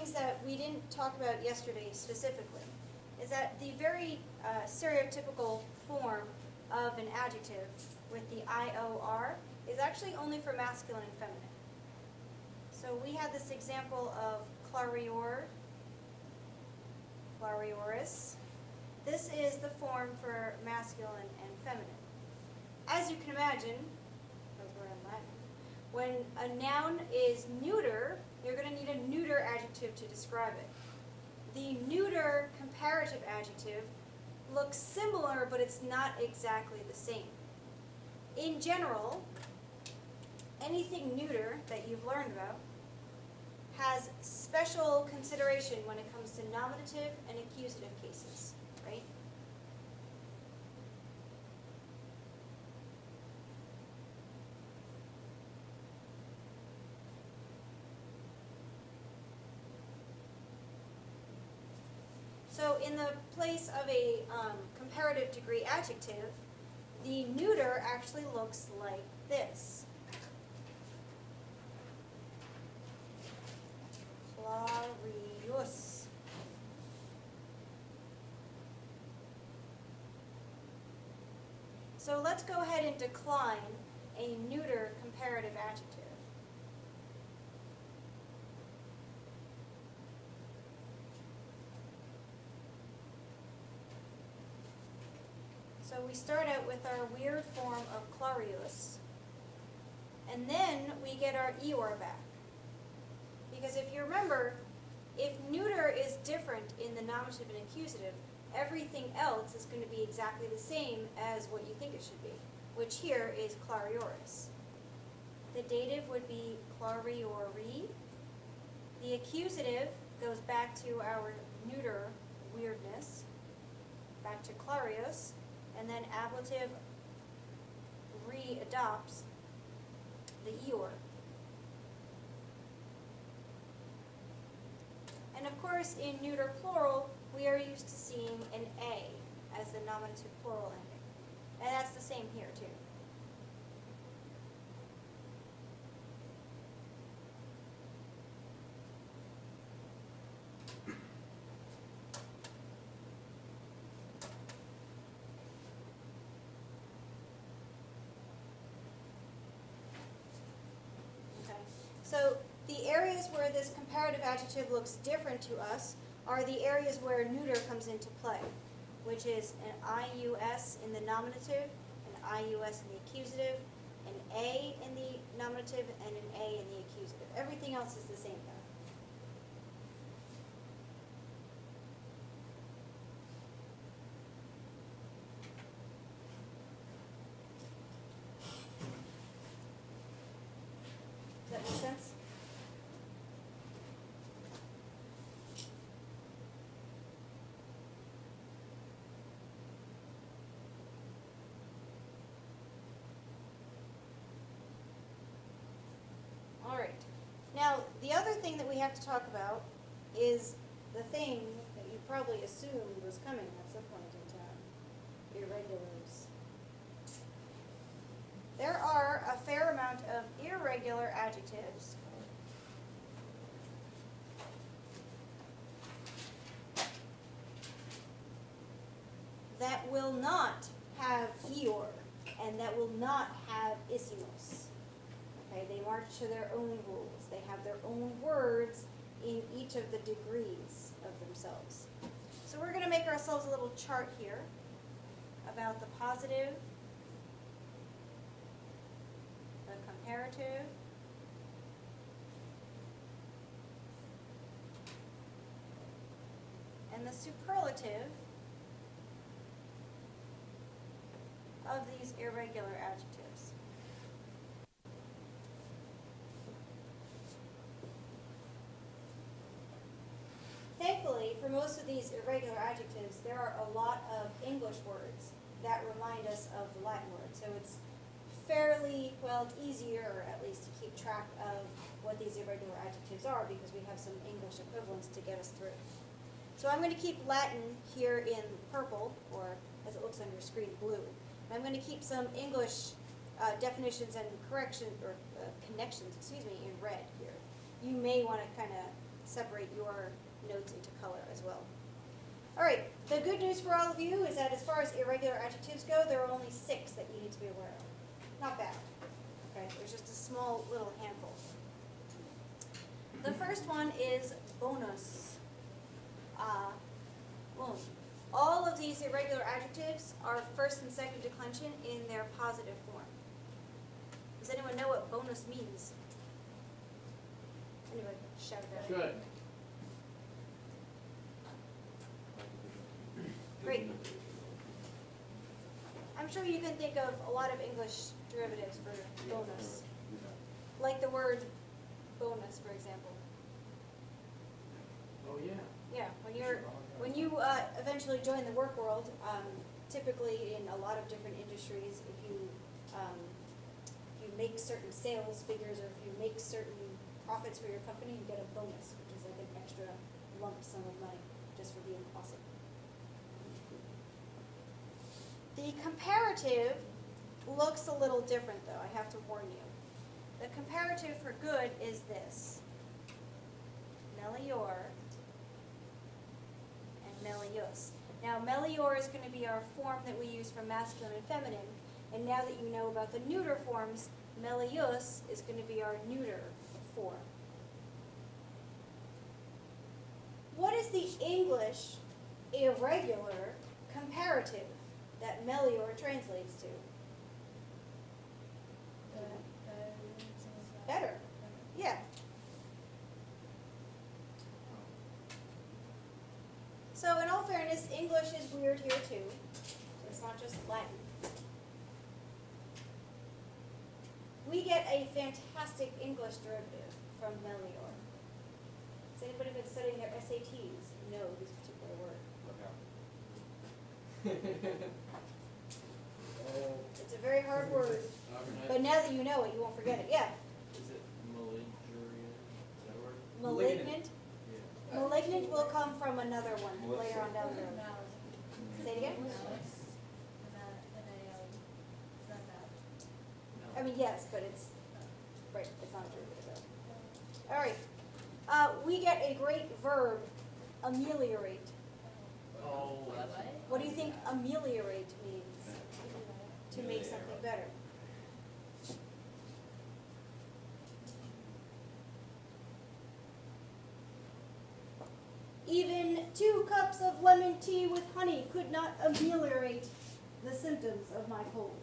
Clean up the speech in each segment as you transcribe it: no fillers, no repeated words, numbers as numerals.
things that we didn't talk about yesterday specifically is that the very stereotypical form of an adjective with the IOR is actually only for masculine and feminine. So we had this example of clarior, clarioris. This is the form for masculine and feminine. As you can imagine, because we're in Latin, when a noun is neuter, you're going to need a neuter adjective to describe it. The neuter comparative adjective looks similar, but it's not exactly the same. In general, anything neuter that you've learned about has special consideration when it comes to nominative and accusative cases, right? So in the place of a comparative degree adjective, the neuter actually looks like this. Clarius. So let's go ahead and decline a neuter comparative adjective. So we start out with our weird form of clarius, and then we get our eor back. Because if you remember, if neuter is different in the nominative and accusative, everything else is going to be exactly the same as what you think it should be, which here is clarioris. The dative would be clariori. The accusative goes back to our neuter weirdness, back to clarius, and then ablative re-adopts the eor. And of course, in neuter plural, we are used to seeing an A as the nominative plural ending. And that's the same here, too. Okay. So the areas where this comparative adjective looks different to us are the areas where neuter comes into play, which is an IUS in the nominative, an IUS in the accusative, an A in the nominative, and an A in the accusative. Everything else is the same though. Does that make sense? Now, the other thing that we have to talk about is the thing that you probably assumed was coming at some point in time, irregulars. There are a fair amount of irregular adjectives that will not have eor and that will not have issimos. Okay, they march to their own rules. They have their own words in each of the degrees of themselves. So we're going to make ourselves a little chart here about the positive, the comparative, and the superlative of these irregular adjectives. Thankfully, for most of these irregular adjectives, there are a lot of English words that remind us of the Latin word. So it's fairly, well, it's easier at least to keep track of what these irregular adjectives are because we have some English equivalents to get us through. So I'm going to keep Latin here in purple, or as it looks on your screen, blue. And I'm going to keep some English definitions and corrections, or connections, in red here. You may want to kind of separate your notes into color as well. All right, the good news for all of you is that as far as irregular adjectives go, there are only 6 that you need to be aware of. Not bad. Okay, there's just a small little handful. The first one is bonus. All of these irregular adjectives are first and second declension in their positive form. Does anyone know what bonus means? Anybody shout it out? Good. Great. I'm sure you can think of a lot of English derivatives for bonus. Like the word bonus, for example. Oh, yeah. Yeah, when you eventually join the work world, typically in a lot of different industries, if you make certain sales figures or if you make certain profits for your company, you get a bonus, which is like an extra lump sum of money just for being awesome. The comparative looks a little different, though, I have to warn you. The comparative for good is this: melior and melius. Now, melior is going to be our form that we use for masculine and feminine, and now that you know about the neuter forms, melius is going to be our neuter form. What is the English irregular comparative that melior translates to? Better. Yeah. So in all fairness, English is weird here too. It's not just Latin. We get a fantastic English derivative from melior. Has anybody been studying their SATs know this particular word? It's a very hard word, but now that you know it, you won't forget it. Yeah. Is it malignant? Is that a word? Malignant? Yeah. Malignant will come from another one later on down the road. Say it again? I mean, yes, but it's, right, it's not a derivative. All right. We get a great verb, ameliorate. Oh, that's What do you think ameliorate means? To make something better. Even 2 cups of lemon tea with honey could not ameliorate the symptoms of my cold.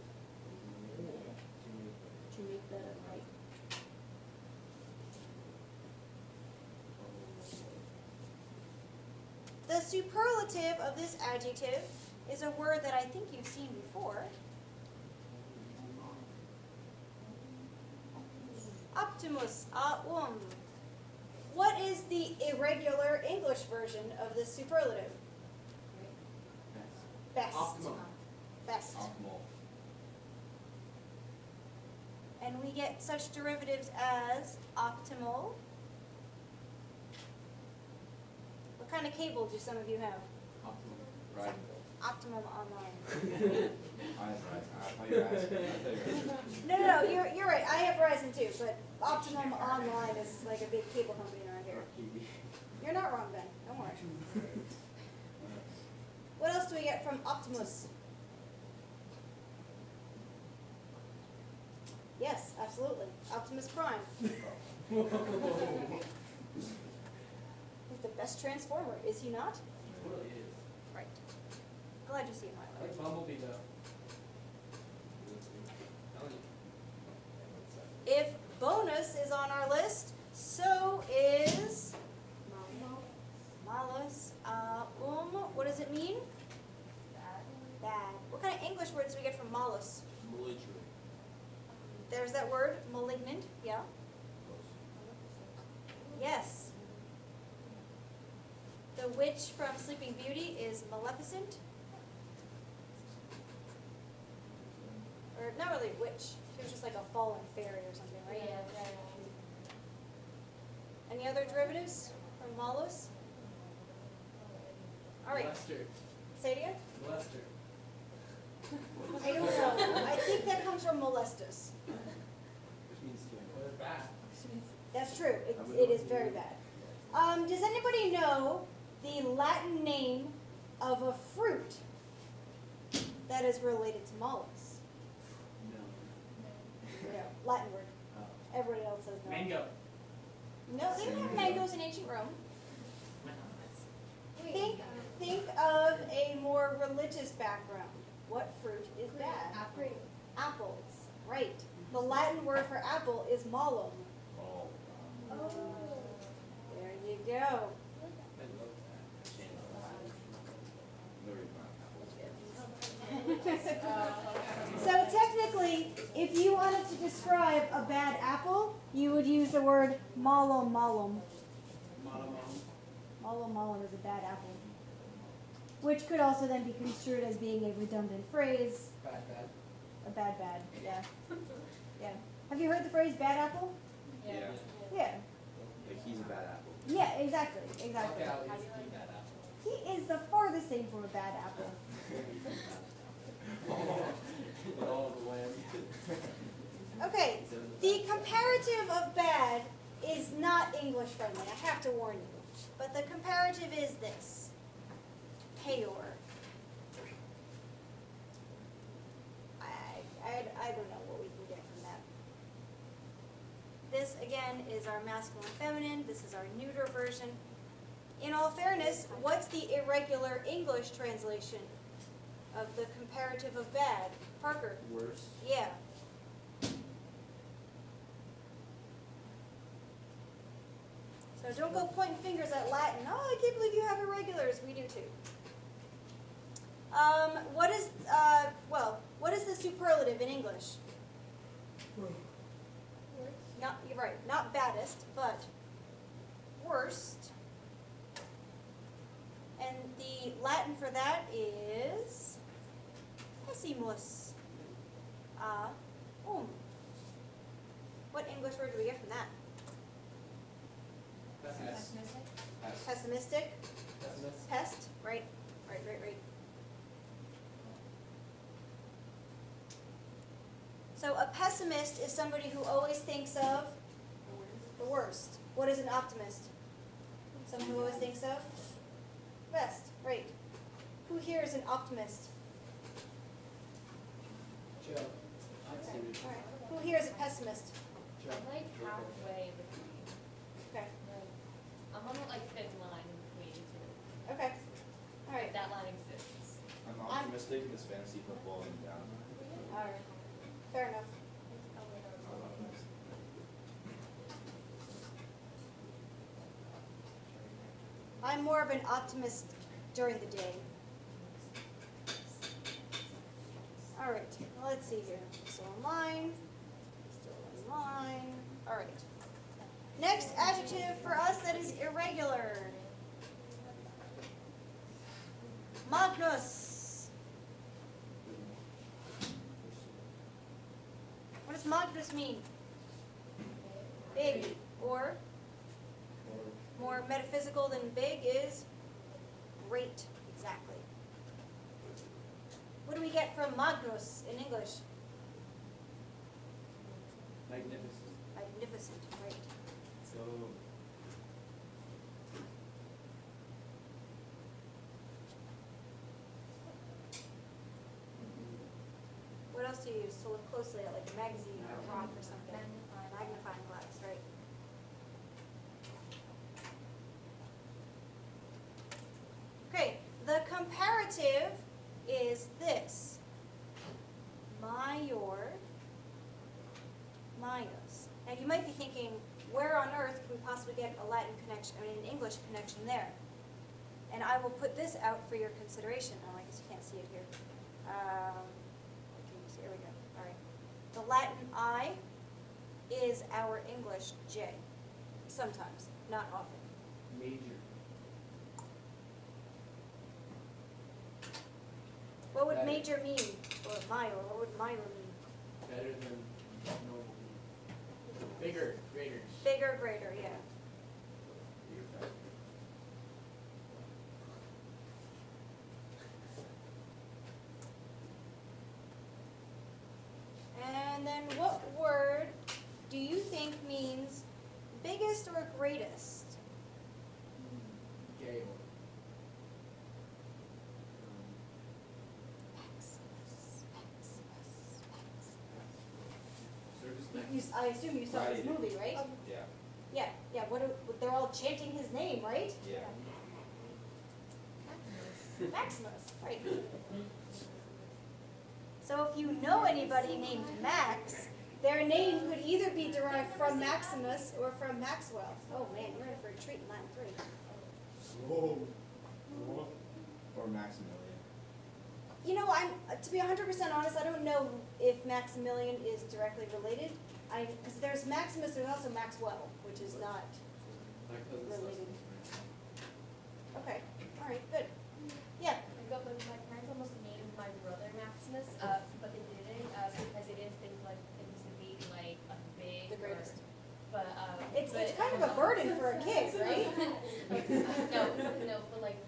To make better, right? The superlative of this adjective is a word that I think you've seen before. Optimus, aum. What is the irregular English version of this superlative? Best. Optimum. Best. Optimal. And we get such derivatives as optimal. What kind of cable do some of you have? Optimal. Right. Optimum Online. I thought you were asking. No, you're right. I have Verizon too, but Optimum Online is like a big cable company around here. You're not wrong, Ben. Don't worry. What else do we get from Optimus? Yes, absolutely. Optimus Prime. He's the best transformer, is he not? It really is. Right. Glad you see it I my way. like Bumblebee though. If bonus is on our list, so is malus. What does it mean? Bad. What kind of English words do we get from malus? Belligerent. There's that word, malignant. Yeah. Yes. The witch from Sleeping Beauty is Maleficent. Or not really a witch. She was just like a fallen fairy or something, right? Yeah. Any other derivatives from malus? All right. Lester. Say it again. Lester. I don't know. I think that comes from molestus. Which means to They're bad. That's true. It is very bad. Does anybody know the Latin name of a fruit that is related to mollusks? No. No, Latin word. Oh. Everybody else says no. Mango. No, they didn't have mangoes in ancient Rome. Wait, Think of a more religious background. What fruit is bad? Apple. Apples. Right. The Latin word for apple is malum. Oh. Oh. There you go. I love that. So technically, if you wanted to describe a bad apple, you would use the word malum malum. Malum malum is a bad apple. Which could also then be construed as being a redundant phrase. Bad. A bad, yeah. Yeah. Have you heard the phrase bad apple? Yeah. Yeah. Like he's a bad apple. Yeah, exactly. Exactly. How do you like that apple? He is the farthest thing from a bad apple. Oh, the land. Okay, the comparative of bad is not English friendly, I have to warn you. But the comparative is this. Peor. I don't know what we can get from that. This, again, is our masculine feminine. This is our neuter version. In all fairness, what's the irregular English translation of the comparative of bad? Parker? Worse. Yeah. So don't go pointing fingers at Latin. Oh, I can't believe you have irregulars. We do too. What is the superlative in English? Not, you're right, not baddest, but worst. And the Latin for that is pessimus. What English word do we get from that? Pessimistic? Pest? Right. So a pessimist is somebody who always thinks of the worst. What is an optimist? Someone who always thinks of best. Right. Who here is an optimist? Joe. I see what All right. Who here is a pessimist? Joe. I'm like halfway between. Okay. I'm on the like thin line between two. Okay. All right. That line exists. I'm optimistic because fantasy football went down. All right. Fair enough. I'm optimistic. I'm more of an optimist during the day. All right, well, let's see here. Still in line. All right. Next adjective for us that is irregular. Magnus. What does Magnus mean? Big, or more metaphysical than big is great, exactly. What do we get from Magnus in English? Magnificent. Magnificent, right. So, What else do you use to look closely at, like a magazine or a rock or something? Magnifying glass, right. Okay, the comparative is this. Major, Maius. Now you might be thinking, where on earth can we possibly get a Latin connection, an English connection there? And I will put this out for your consideration. Oh, I guess you can't see it here. Can you see? Here we go. All right. The Latin I is our English J. Sometimes, not often. Major. What would Better. major mean? Or minor? What would minor mean? Better than normal. Bigger. Greater. Bigger, greater, yeah. bigger factor. And then what word do you think means biggest or greatest? I assume you saw this Right. movie, right? Yeah, Yeah. They're all chanting his name, right? yeah. Maximus, right. So if you know anybody named Max, their name could either be derived from Maximus or from Maxwell. Oh man, you're in for a treat in Latin 3. Or Maximilian. You know, to be 100% honest, I don't know if Maximilian is directly related. Because there's Maximus, there's also Maxwell, which is not My cousin's related. Okay, all right, good. Yeah. My parents almost named my brother Maximus, but they didn't because they didn't think like it was gonna be like a big. The greatest. But It's kind of a burden for a kid, right? no, but like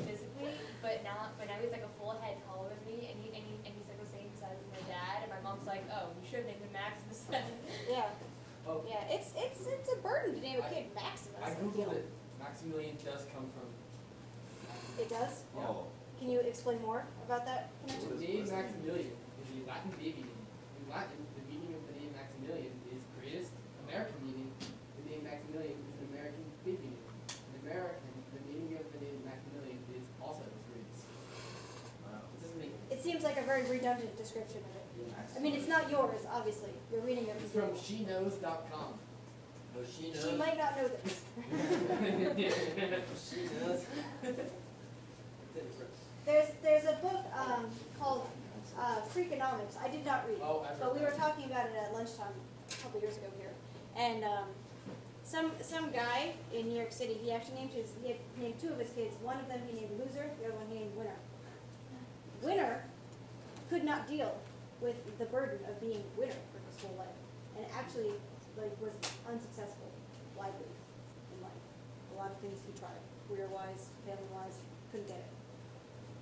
physically, but now he's like a full head taller than me, and he's like the same size as my dad, and my mom's like, oh, you should have named him Maximus then. Yeah. Oh, Yeah, it's a burden to name a kid Maximus. I feel. googled it. Maximilian does come from. It does? Yeah. Oh, Can you explain more about that connection? The name Maximilian is a Latin baby name. In Latin, the meaning of the name Maximilian is greatest. American meaning, the name Maximilian is an American baby name. In American, the meaning of the name Maximilian is also the greatest. wow. It doesn't make It seems like a very redundant description of it. I mean, it's not yours, obviously. You're reading it It's from from sheknows.com. Oh, she knows. She might not know this. She knows. There's a book called Freakonomics. I did not read it, Oh, I've but heard we were that. talking about it at lunchtime a couple years ago here. And some guy in New York City, he actually named two of his kids. One of them he named Loser, the other one he named Winner. Winner could not deal with the burden of being Winner for his whole life, and actually was unsuccessful widely in life. A lot of things he tried, career-wise, family-wise, couldn't get it.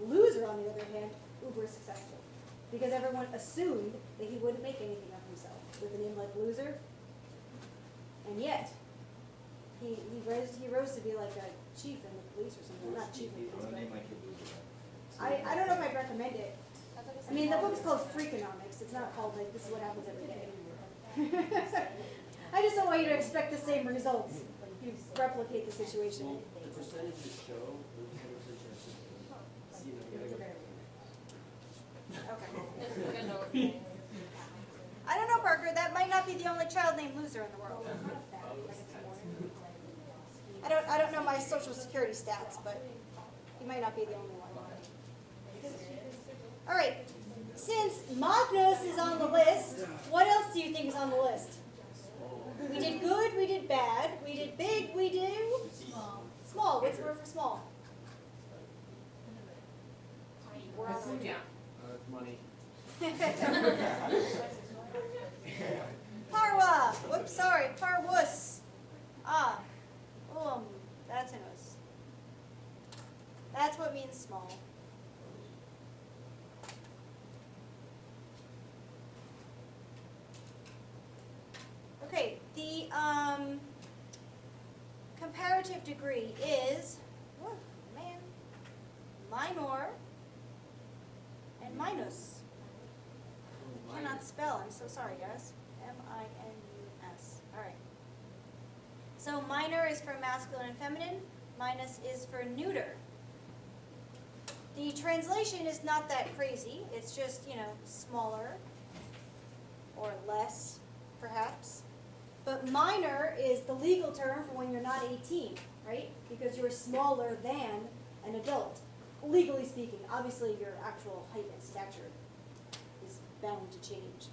Loser, on the other hand, uber successful, because everyone assumed that he wouldn't make anything of himself with a name like Loser, and yet he rose to be like a chief in the police or something. Not chief in the I'm police, gonna name but my kid Loser. I don't know if I'd recommend it. That's like a I mean, the book's called Freakonomics. It's not called like this is what happens every day. I just don't want you to expect the same results. You replicate the situation. The percentages show the percentages see them together. Okay. I don't know, Parker. That might not be the only child named Loser in the world. I don't know my social security stats, but he might not be the only one. All right. Since Magnus is on the list, what else do you think is on the list? We did good, we did bad, we did big, we do small. What's the word for small? We're on the Yeah. Money. Parwa. Whoops, sorry. Parwus. That's an us. That's what means small. Okay, the comparative degree is, minor and minus. Cannot spell. I'm so sorry, guys. M-I-N-U-S. All right. So minor is for masculine and feminine. Minus is for neuter. The translation is not that crazy. It's just, smaller or less, perhaps. But minor is the legal term for when you're not 18, right? Because you're smaller than an adult, legally speaking. Obviously, your actual height and stature is bound to change.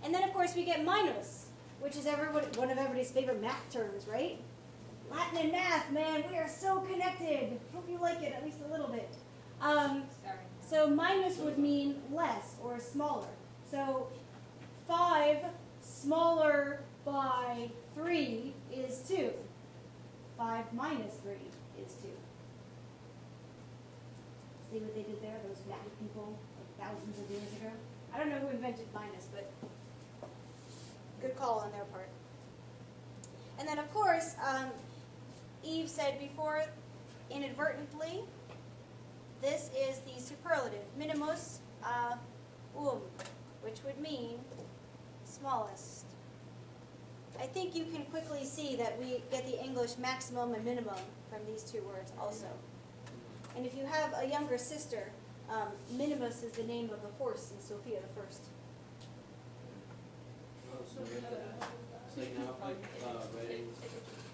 And then, of course, we get minus, which is one of everybody's favorite math terms, right? Latin and math, man, we are so connected. Hope you like it at least a little bit. So minus would mean less or smaller. So 5 smaller by 3 is 2. 5 minus 3 is 2. See what they did there, those math people, like thousands of years ago? I don't know who invented minus, but good call on their part. And then, of course, Eve said before, inadvertently, this is the superlative, minimus which would mean smallest. I think you can quickly see that we get the English maximum and minimum from these two words also. And if you have a younger sister, Minimus is the name of the horse in Sophia the First. Oh, so with that, so like now if writing,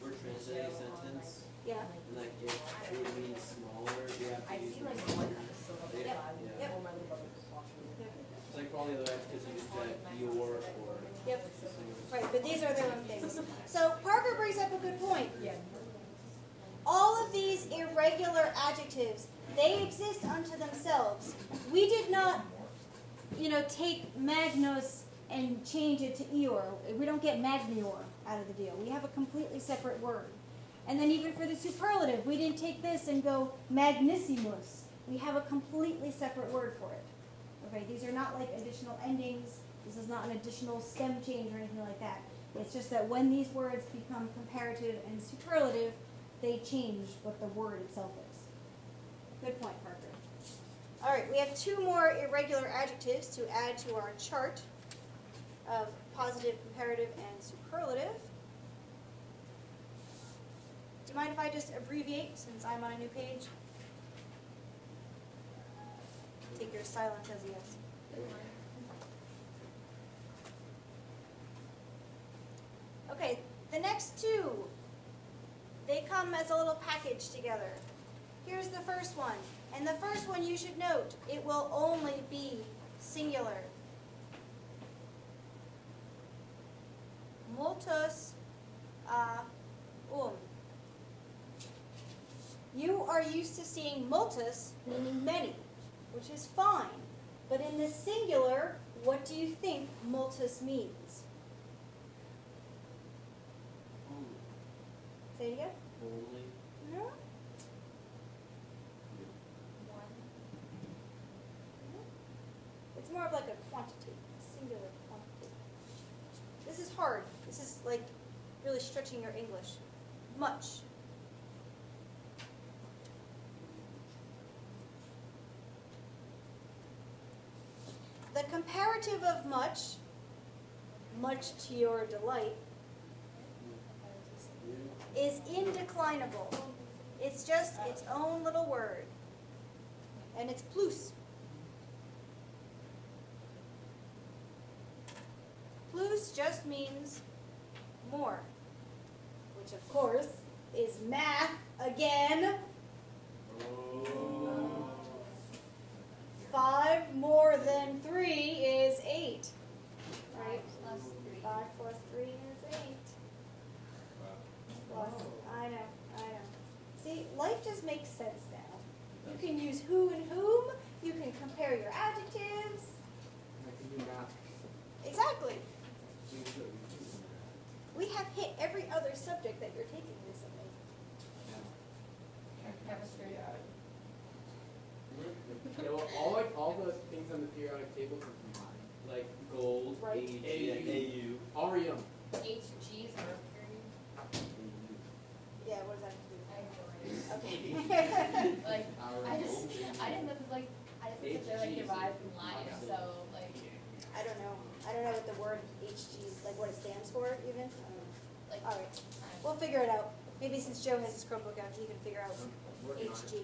we're translating a sentence, Yeah. and like if it means smaller, we have to I use see the like word. one kind of silver Yep. Yeah. Yep. my little brother was watching it. It's like for all the other adjectives, you just get your or. Yep. something. Right, but these are their own things. So Parker brings up a good point. Yeah. All of these irregular adjectives, they exist unto themselves. We did not, take magnos and change it to eor. We don't get magnior out of the deal. We have a completely separate word. And then even for the superlative, we didn't take this and go magnissimus. We have a completely separate word for it. Okay, these are not like additional endings. This is not an additional stem change or anything like that. It's just that when these words become comparative and superlative, they change what the word itself is. Good point, Parker. All right, we have two more irregular adjectives to add to our chart of positive, comparative, and superlative. Do you mind if I just abbreviate since I'm on a new page? Take your silence as a yes. Okay, the next two, they come as a little package together. Here's the first one. And the first one you should note, it will only be singular. Multus You are used to seeing multus meaning many, which is fine. But in the singular, what do you think multus means? Only. Say it again. Only. No? It's more of like a quantity, a singular quantity. This is hard. This is like really stretching your English. Much. The comparative of much, much to your delight, is indeclinable. It's just its own little word. And it's plus. Plus just means more, which of course is math again. Oh. 5 more than 3 is 8. Right? 5 plus 3. 5 plus 3 is 8. Plus, I know. See, life just makes sense now. You can use who and whom. You can compare your adjectives. I can do math. Exactly. We have hit every other subject that you're taking recently. Chemistry. Yeah, well, all the things on the periodic table come from mine. Like gold, Right. AU. Arium. HG's mercury. Yeah, what does that have to do? I have no idea. Okay. Like, I Arium. didn't know, like, I just think that they're like derived from Latin, so like, I don't know. I don't know what the word HG, like what it stands for even. I don't know. like. All right. We'll figure it out. Maybe since Joe has his Chromebook out, he can figure out Working on HG.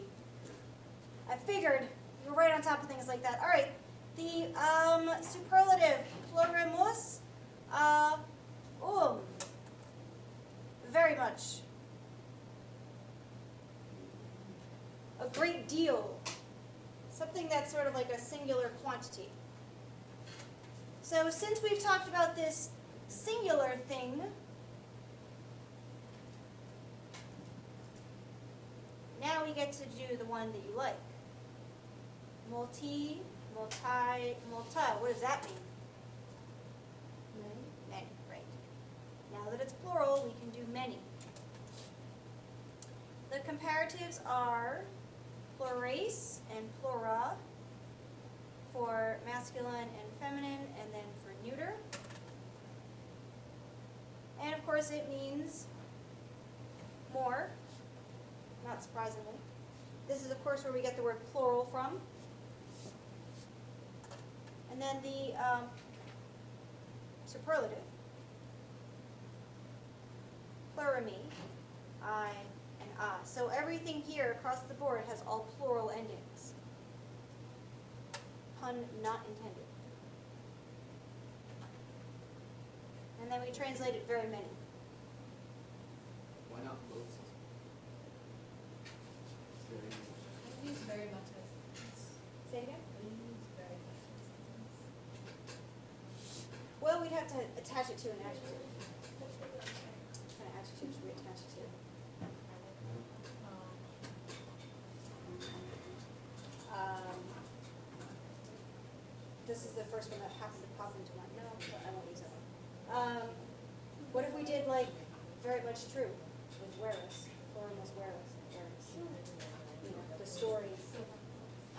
I figured you were right on top of things like that. All right. The superlative plurimus, very much, a great deal, something that's sort of like a singular quantity. So since we've talked about this singular thing, now we get to do the one that you like. Multi. What does that mean? Many, right. Now that it's plural, we can do many. The comparatives are plurace and plura for masculine and feminine, and then for neuter. And of course it means more, not surprisingly. This is of course where we get the word plural from. And then the superlative. plurimi, I, and ah. So everything here across the board has all plural endings. Pun not intended. And then we translated very many. Why not most? It's very I use very much as Say it again? I use very much Well, we'd have to attach it to an adjective. What kind of adjective should we attach it to? This is the first one that happened to pop into mind. No, I won't use that one. What if we did like very much true with whereas? Plural was whereas. You know, the story.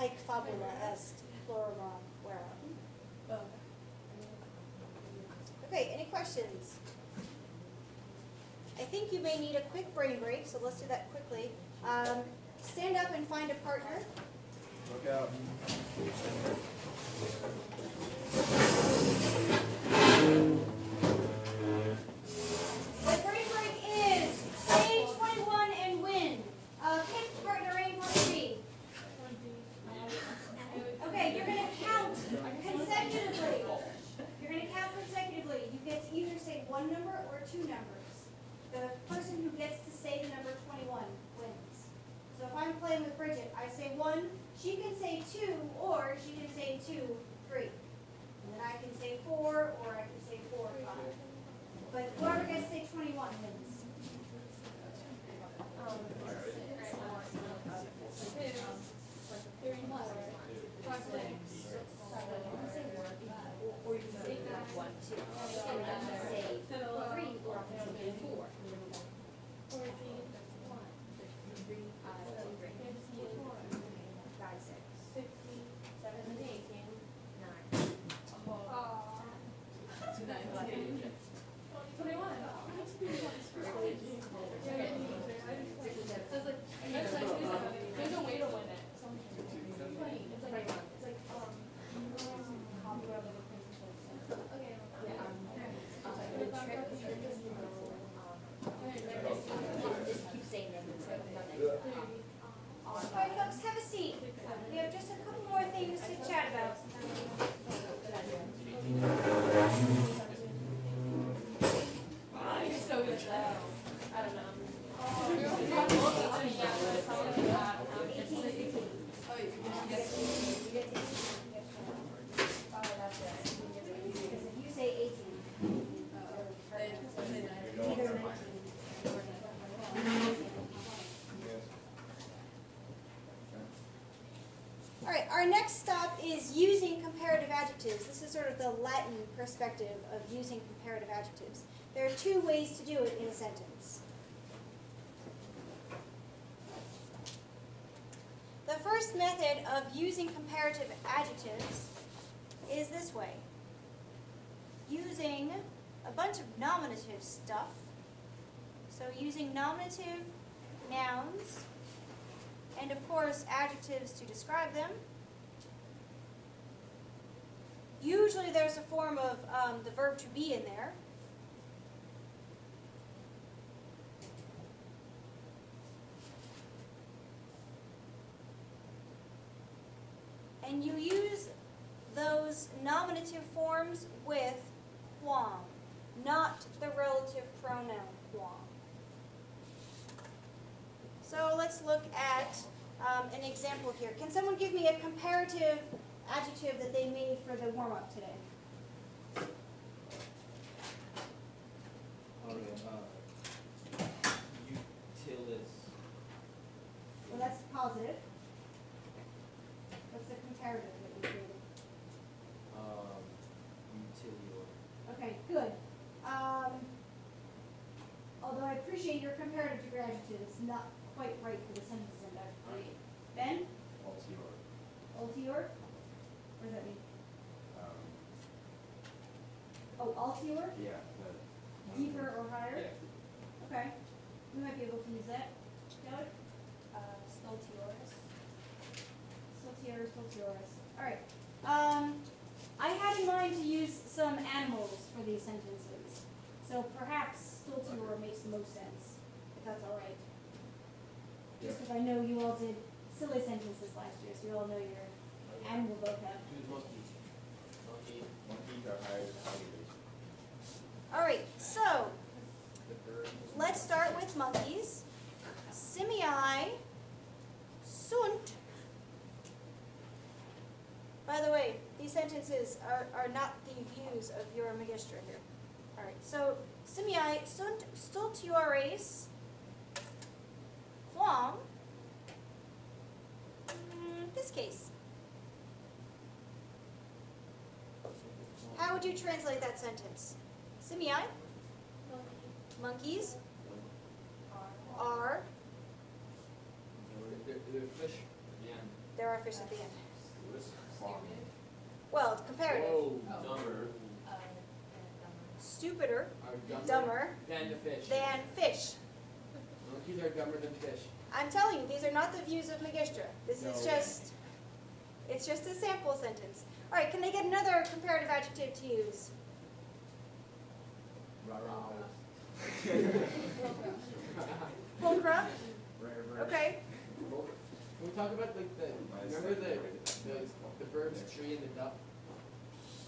Haec fabula est plurima vera. Okay, any questions? I think you may need a quick brain break, so let's do that quickly. Stand up and find a partner. Look out. The brain break is say 21 and win. Pick partner A, partner B. Okay, you're going to count consecutively. You're going to count consecutively. You get to either say one number or two numbers. The person who gets to say the number 21 wins. So if I'm playing with Bridget, I say 1, she can say 2, or she can say 2, 3. And then I can say 4, or I can say 4 or 5. But whoever gets to say 21 wins. or you can say 1, 2, or you can say 3, or I can say 4. There's no way to win it. All right, folks, have a seat. We have just a couple more things to chat about. You're so good at that. I don't know. If you say 18, either 19. All right, our next stop is using comparative adjectives. This is sort of the Latin perspective of using comparative adjectives. There are two ways to do it in a sentence. The first method of using comparative adjectives is this way. Using a bunch of nominative stuff. So using nominative nouns, and of course adjectives to describe them. Usually there's a form of the verb to be in there. And you use those nominative forms with quam, not the relative pronoun quam. So let's look at an example here. Can someone give me a comparative adjective that they made for the warm-up today? Utilis. Well, that's positive. What's the comparative that we created? Utilior. Okay, good. Although I appreciate your comparative degree adjective, it's not quite right for the sentence and actually. Ben? Altior. Altior? What does that mean? Oh, altior? Yeah. Deeper or higher? Yeah. Okay. We might be able to use that. Doug? Stultiorus. Stultiorus. All right. I had in mind to use some animals for these sentences. So perhaps stultior makes the most sense, if that's all right. Just because I know you all did silly sentences last year, so you all know your animal vocab. Choose monkey. Monkey. Monkeys are higher than alligators. All right, so The bird. let's start with monkeys. Simii sunt. By the way, these sentences are not the views of your magistra here. All right, so simii sunt stultiores quam, this case. How would you translate that sentence? Simii, monkeys, are, They're fish. Yeah. there are fish at the end. Quam. Well, it's comparative. Whoa. Dumber. Stupider, Are dumber than the fish. than fish. Monkeys are dumber than fish. I'm telling you, these are not the views of Magistra. This is No. it's just a sample sentence. All right, can they get another comparative adjective to use? Pulchra? Okay. Can we talk about like remember the bird's tree and the duck?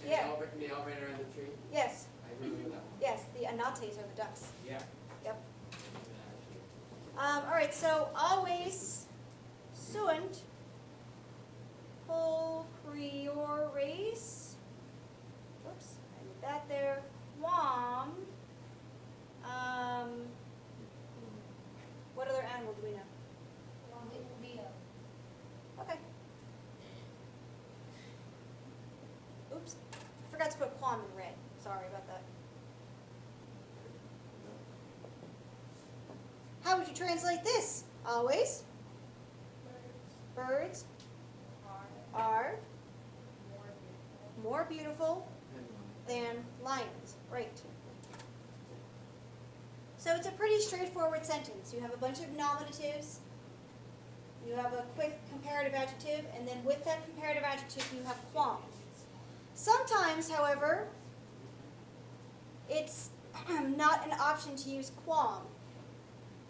And Yeah. they all ran around the tree. Yes, I remember that one. yes, the anates are the ducks. Yeah. Yep. All right, so always sunt pulchriores. Oops, I did that there. Quam. What other animal do we know? Okay. Oops, I forgot to put quam in red. Sorry about that. How would you translate this? Always. Birds are more beautiful than lions. Right. So it's a pretty straightforward sentence. You have a bunch of nominatives. You have a quick comparative adjective, and then with that comparative adjective you have quam. Sometimes, however, it's not an option to use quam.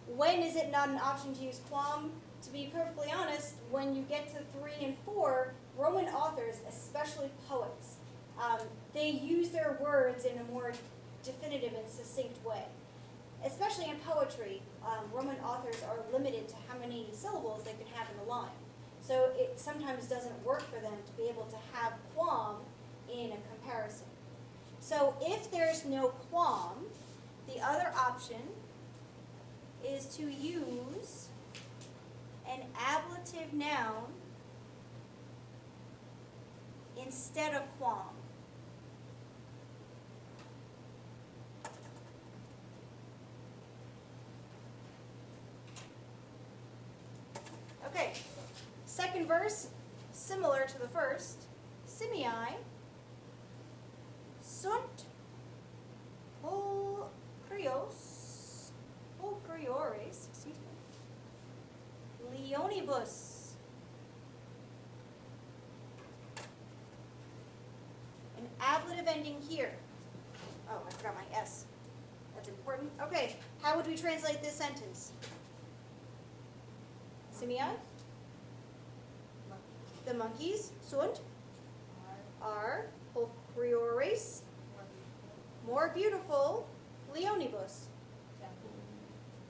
When is it not an option to use quam? To be perfectly honest, when you get to 3 and 4, Roman authors, especially poets, they use their words in a more definitive and succinct way. Especially in poetry, Roman authors are limited to how many syllables they can have in a line. So it sometimes doesn't work for them to be able to have quam in a comparison. So if there's no quam, the other option is to use an ablative noun instead of quam. Okay, second verse, similar to the first. Simii sunt pulchriores, excuse me, leonibus. An ablative ending here. Oh, I forgot my S. That's important. Okay, how would we translate this sentence? Simii? The monkeys, sunt, are pulchriores, more beautiful, leonibus,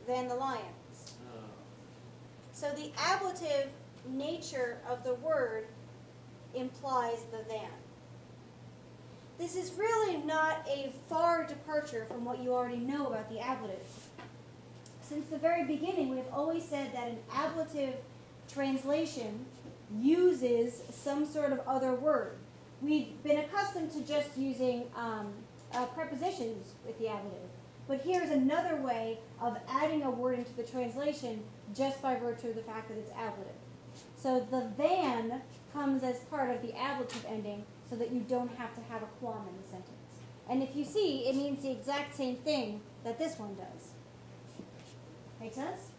than the lions. So the ablative nature of the word implies the than. This is really not a far departure from what you already know about the ablative. Since the very beginning, we've always said that an ablative translation uses some sort of other word. We've been accustomed to just using prepositions with the ablative. But here's another way of adding a word into the translation just by virtue of the fact that it's ablative. So the than comes as part of the ablative ending so that you don't have to have a quam in the sentence. And if you see, it means the exact same thing that this one does. Make sense?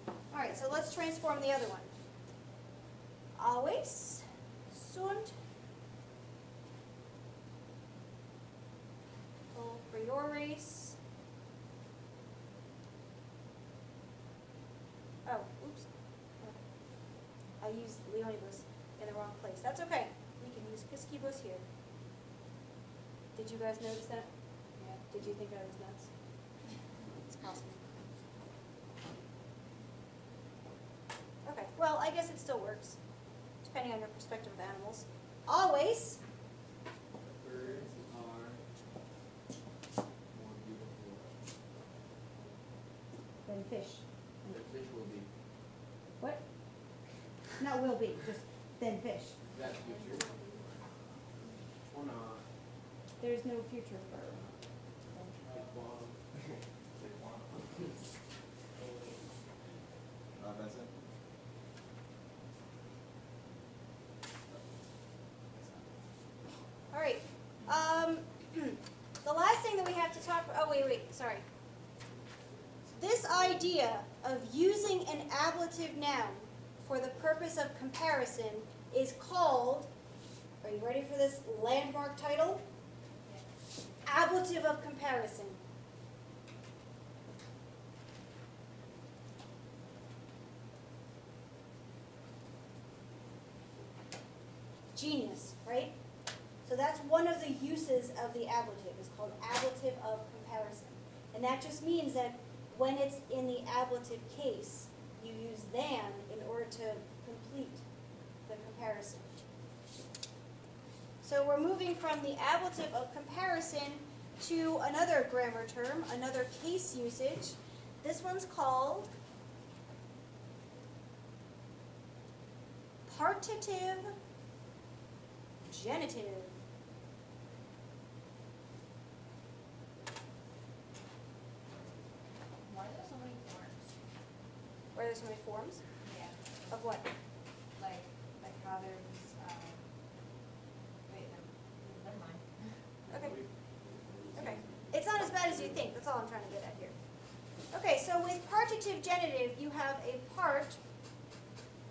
All right, so let's transform the other one. Always sunt pulchriores case. Oh, oops. I used leonibus in the wrong place. That's okay. We can use piscibus here. Did you guys notice that? Yeah. Did you think I was nuts? It's possible. Okay, well, I guess it still works, depending on your perspective of animals. Always. Birds are more beautiful. Than fish. The fish will be. What? Not will be, just than fish. That's future. Or not. There's no future for. Well, Vincent? All right. The last thing that we have to talk about, sorry. This idea of using an ablative noun for the purpose of comparison is called, are you ready for this landmark title? Ablative of comparison. Genius, right? So that's one of the uses of the ablative. It's called ablative of comparison. And that just means that when it's in the ablative case, you use than in order to complete the comparison. So we're moving from the ablative of comparison to another grammar term, another case usage. This one's called partitive genitive. Why are there so many forms? Where there's so many forms? Yeah. Of what? Like how there's, wait, never mind. Okay. Okay. It's not as bad as you think. That's all I'm trying to get at here. Okay, so with partitive genitive, you have a part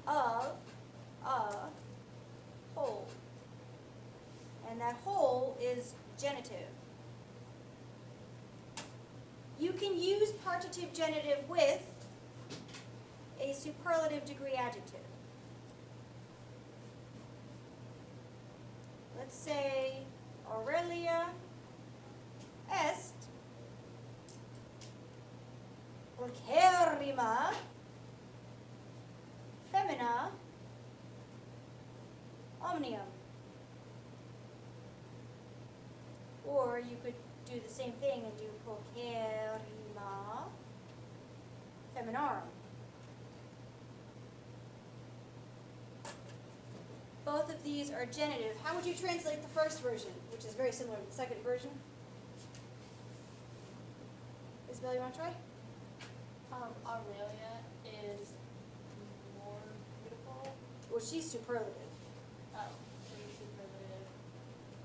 of a whole. And that whole is genitive. You can use partitive genitive with a superlative degree adjective. Let's say Aurelia est pulcherrima femina omnium. Or you could do the same thing and do pulcherrima feminarum. Both of these are genitive. How would you translate the first version, which is very similar to the second version? Isabel, you want to try? Aurelia is more beautiful. Well, she's superlative. Oh, she's superlative.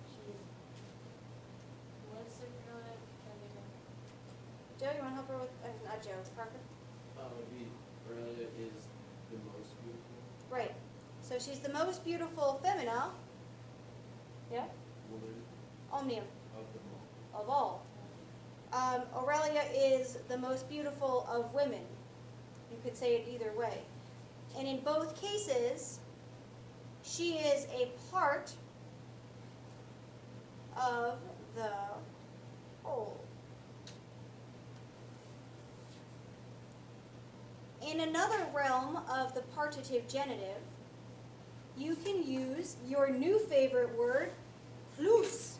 She's, what's superlative? Joe, you want to help her with, not Joe, it's Parker? Would be Aurelia is the most beautiful Right. So she's the most beautiful femina. Yeah? woman Omnium. of them all. Of all. Aurelia is the most beautiful of women. You could say it either way. And in both cases, she is a part of the whole. In another realm of the partitive genitive, you can use your new favorite word, plus.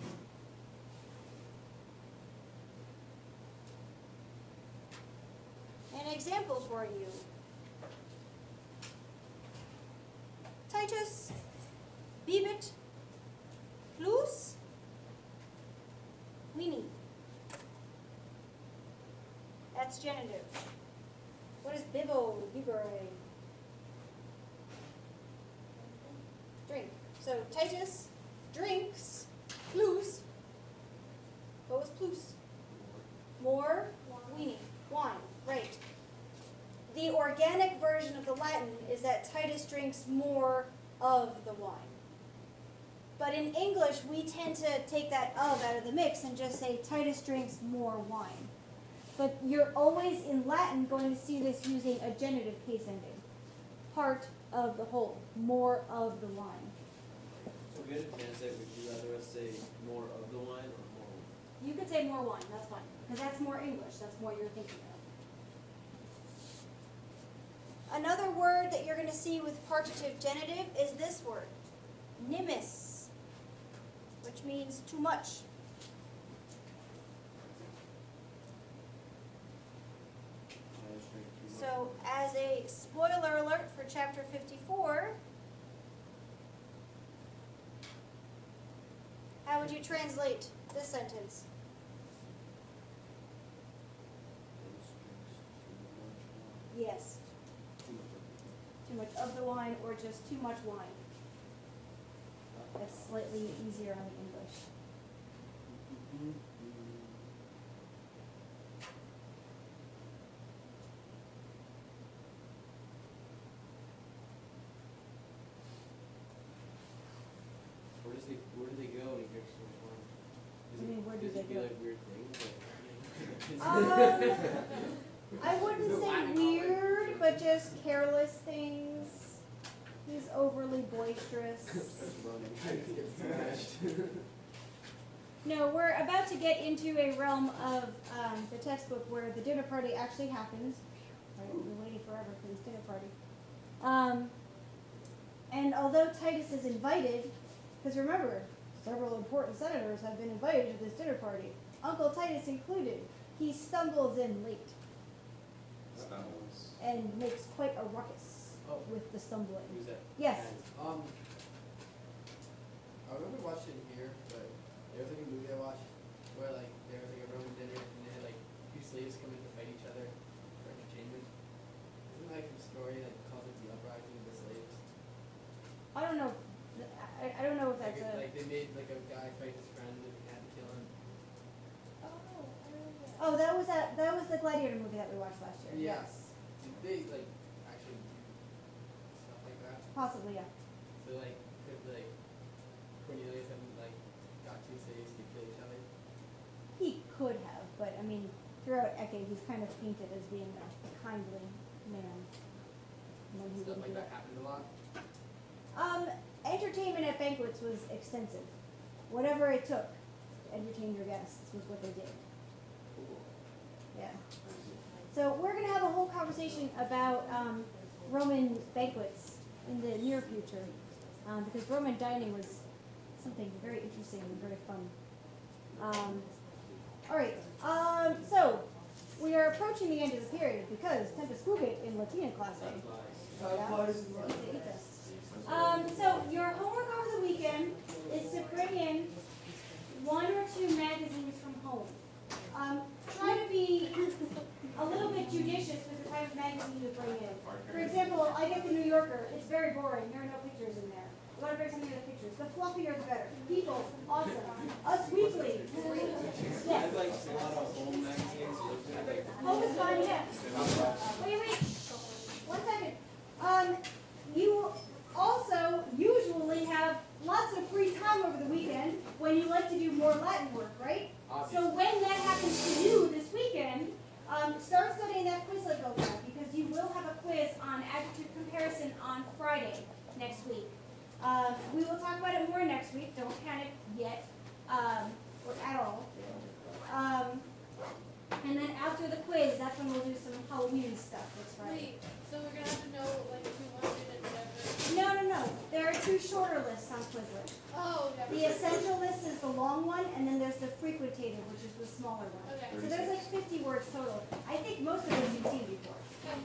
An example for you. Titus bibit plus vini. That's genitive. What is bibo, bibere? Drink. So Titus drinks plus. What was plus? More weenie. Wine. Right. The organic version of the Latin is that Titus drinks more of the wine. But in English, we tend to take that of out of the mix and just say Titus drinks more wine. But you're always in Latin going to see this using a genitive case ending. Part of the whole, more of the wine. So if we had to translate, would you rather us say more of the wine or more wine? You could say more wine, that's fine. Because that's more English, that's more you're thinking of. Another word that you're going to see with partitive genitive is this word, nimis, which means too much. Titus drink too much. So, as a spoiler alert for chapter 54, how would you translate this sentence? Titus drinks too much wine. Yes, Too much of it. too much of the wine or just too much wine. That's slightly easier on the English. Where do they go when he drinks too much wine? I mean, where do does they he do go? like weird things? I wouldn't say weird, but just careless things. He's overly boisterous. No, we're about to get into a realm of the textbook where the dinner party actually happens. Right, we've been waiting forever for this dinner party. And although Titus is invited, because remember, several important senators have been invited to this dinner party, Uncle Titus included, he stumbles in late Stumbles. and makes quite a ruckus Oh. with the stumbling. Who's that? Yes. I remember watching here, but there was like a movie I watched where like there was like a Roman dinner and they had like two slaves come in to fight each other for entertainment. Isn't that like some story that calls it the uprising of the slaves? I don't know. I don't know if that's a. Like they made like a guy fight his friend and he had to kill him. Oh, that was the Gladiator movie that we watched last year. Yeah. Yes. Did they like actually do stuff like that? Possibly, yeah. So like could like Cornelius have like got two slaves to kill each other? He could have, but I mean, throughout Ecke, he's kind of painted as being a kindly man. And then he Stuff wouldn't like do that happened a lot. Entertainment at banquets was extensive. Whatever it took to entertain your guests was what they did. Yeah. So we're going to have a whole conversation about Roman banquets in the near future, because Roman dining was something very interesting and very fun. All right. So we are approaching the end of the period because tempus fugit in Latina class. So your homework over the weekend is to bring in 1 or 2 magazines from home. Try to be a little bit judicious with the type of magazine you bring in. For example, I get the New Yorker. It's very boring. There are no pictures in there. You want to bring something with pictures. The fluffier, the better. People, awesome. Us Weekly. I Yes. like a lot of home magazines. Home is fine, yeah. Wait. 1 second. You also usually have lots of free time over the weekend when you like to do more Latin work, right? So when that happens to you this weekend, start studying that Quizlet vocab because you will have a quiz on adjective comparison on Friday next week. We will talk about it more next week. Don't panic yet, or at all. And then after the quiz, that's when we'll do some Halloween stuff. That's Friday. Wait, so we're gonna have to know like if we want it and whatever. No. There are 2 shorter lists on Quizlet. Oh, never. The essential list is the long one, and then there's the frequentative, which is the smaller one. Okay. So there's like 50 words total. I think most of those you've seen before. Okay.